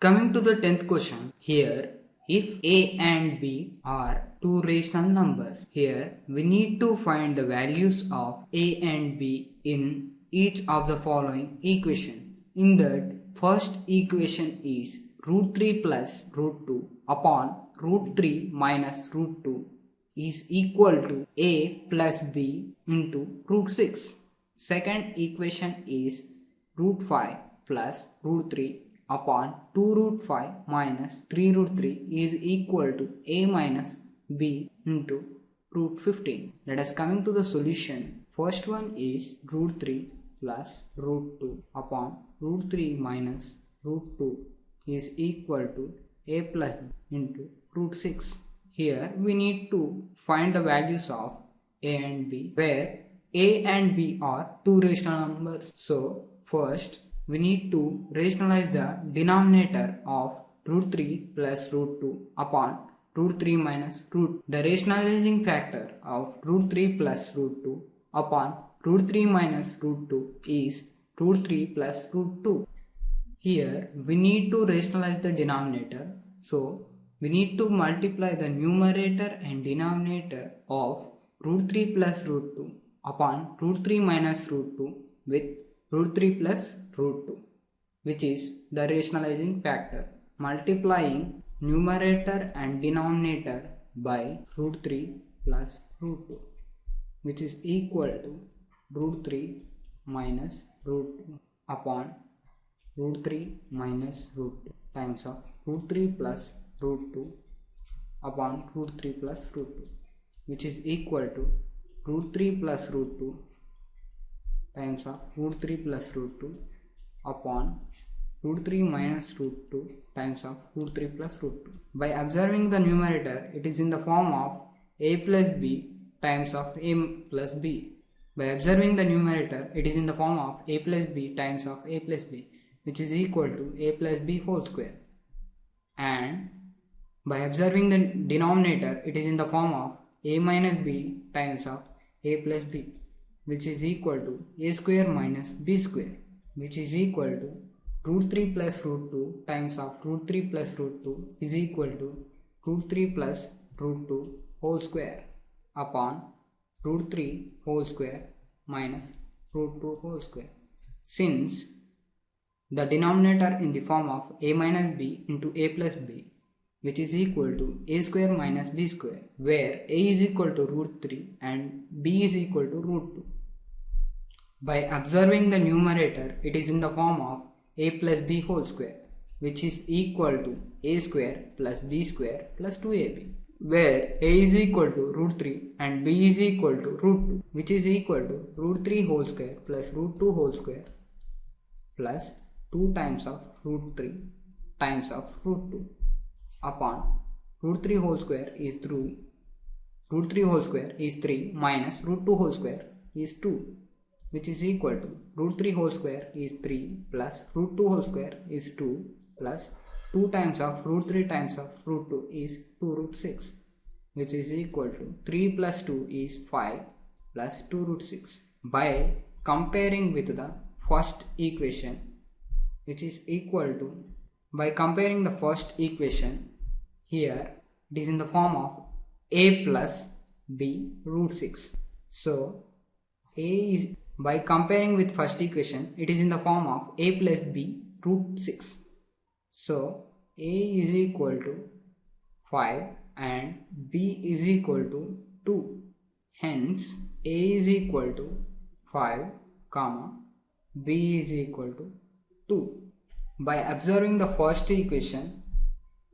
Coming to the 10th question, here if a and b are two rational numbers, here we need to find the values of a and b in each of the following equation. In that, first equation is root 3 plus root 2 upon root 3 minus root 2 is equal to a plus b into root 6. Second equation is root 5 plus root 3 upon 2 root 5 minus 3 root 3 is equal to a minus b into root 15. Let us coming to the solution. First one is root 3 plus root 2 upon root 3 minus root 2 is equal to a plus b into root 6. Here we need to find the values of a and b, where a and b are two rational numbers. So first we need to rationalize the denominator of root 3 plus root 2 upon root 3 minus root. The rationalizing factor of root 3 plus root 2 upon root 3 minus root 2 is root 3 plus root 2. Here we need to rationalize the denominator. So we need to multiply the numerator and denominator of root 3 plus root 2 upon root 3 minus root 2 with root 3 plus root 2, which is the rationalizing factor. Multiplying numerator and denominator by root 3 plus root 2, which is equal to root 3 minus root 2 upon root 3 minus root 2 times of root 3 plus root 2 upon root 3 plus root 2, which is equal to root 3 plus root 2 times of root 3 plus root 2 upon root 3 minus root 2 times of root 3 plus root 2. By observing the numerator, it is in the form of a plus b times of a plus b. By observing the numerator, it is in the form of a plus b times of a plus b, which is equal to a plus b whole square. And by observing the denominator, it is in the form of a minus b times of a plus b, which is equal to a square minus b square, which is equal to root 3 plus root 2 times of root 3 plus root 2 is equal to root 3 plus root 2 whole square upon root 3 whole square minus root 2 whole square. Since the denominator in the form of a minus b into a plus b, which is equal to a square minus b square, where a is equal to root 3 and b is equal to root 2. By observing the numerator, it is in the form of a plus b whole square, which is equal to a square plus b square plus 2ab, where a is equal to root 3 and b is equal to root 2, which is equal to root 3 whole square plus root 2 whole square plus 2 times of root 3 times of root 2 upon root 3 whole square is 3, root 3 whole square is 3 minus root 2 whole square is 2, which is equal to root 3 whole square is 3 plus root 2 whole square is 2 plus 2 times of root 3 times of root 2 is 2 root 6, which is equal to 3 plus 2 is 5 plus 2 root 6. By comparing with the first equation, which is equal to, by comparing the first equation, here it is in the form of a plus b root 6. So a is, by comparing with first equation, it is in the form of a plus b root 6. So a is equal to 5 and b is equal to 2. Hence a is equal to 5 comma b is equal to 2. By observing the first equation,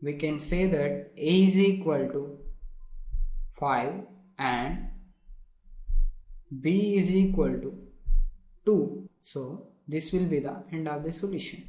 we can say that a is equal to 5 and b is equal to 2. So this will be the end of the solution.